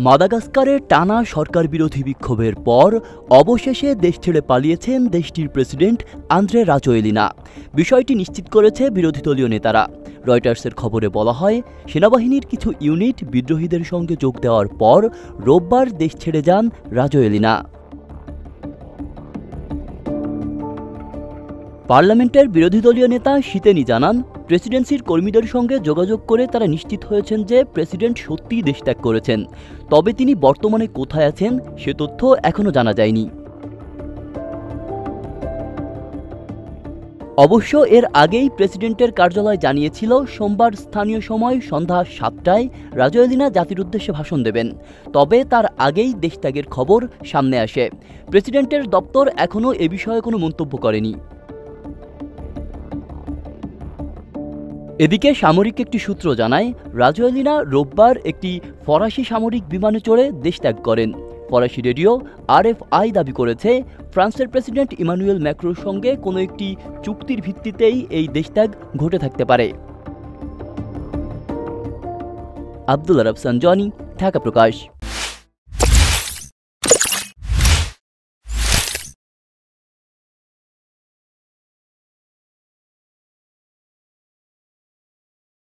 মাদাগাস্কারে টানা সরকার বিরোধী বিক্ষোভের পর অবশেষে দেশ ছেড়ে পালিয়েছেন দেশটির প্রেসিডেন্ট আন্দ্রে রাজোয়েলিনা। বিষয়টি নিশ্চিত করেছে বিরোধী দলীয় নেতারা। রয়টার্সের খবরে বলা হয়, সেনাবাহিনীর কিছু ইউনিট বিদ্রোহীদের সঙ্গে যোগ দেওয়ার পর রোববার দেশ ছেড়ে যান রাজোয়েলিনা। পার্লামেন্টের বিরোধী দলীয় নেতা শীতেনি জানান, প্রেসিডেন্সির কর্মীদের সঙ্গে যোগাযোগ করে তারা নিশ্চিত হয়েছেন যে প্রেসিডেন্ট সত্যিই দেশ ত্যাগ করেছেন। তবে তিনি বর্তমানে কোথায় আছেন সে তথ্য এখনও জানা যায়নি। অবশ্য এর আগেই প্রেসিডেন্টের কার্যালয় জানিয়েছিল সোমবার স্থানীয় সময় সন্ধ্যা 7টায় রাজোয়েলিনা জাতির উদ্দেশ্যে ভাষণ দেবেন। তবে তার আগেই দেশত্যাগের খবর সামনে আসে। প্রেসিডেন্টের দপ্তর এখনও এ বিষয়ে কোনো মন্তব্য করেনি। এদিকে সামরিক একটি সূত্র জানায়, রাজোয়েলিনা রোববার একটি ফরাসি সামরিক বিমানে চড়ে দেশ ত্যাগ করেন। ফরাসি রেডিও RFI দাবি করেছে, ফ্রান্সের প্রেসিডেন্ট ইমানুয়েল ম্যাক্রোর সঙ্গে কোনো একটি চুক্তির ভিত্তিতেই এই দেশত্যাগ ঘটে থাকতে পারে। আব্দুল্লাহ রাফসান জনি, ঢাকা প্রকাশ।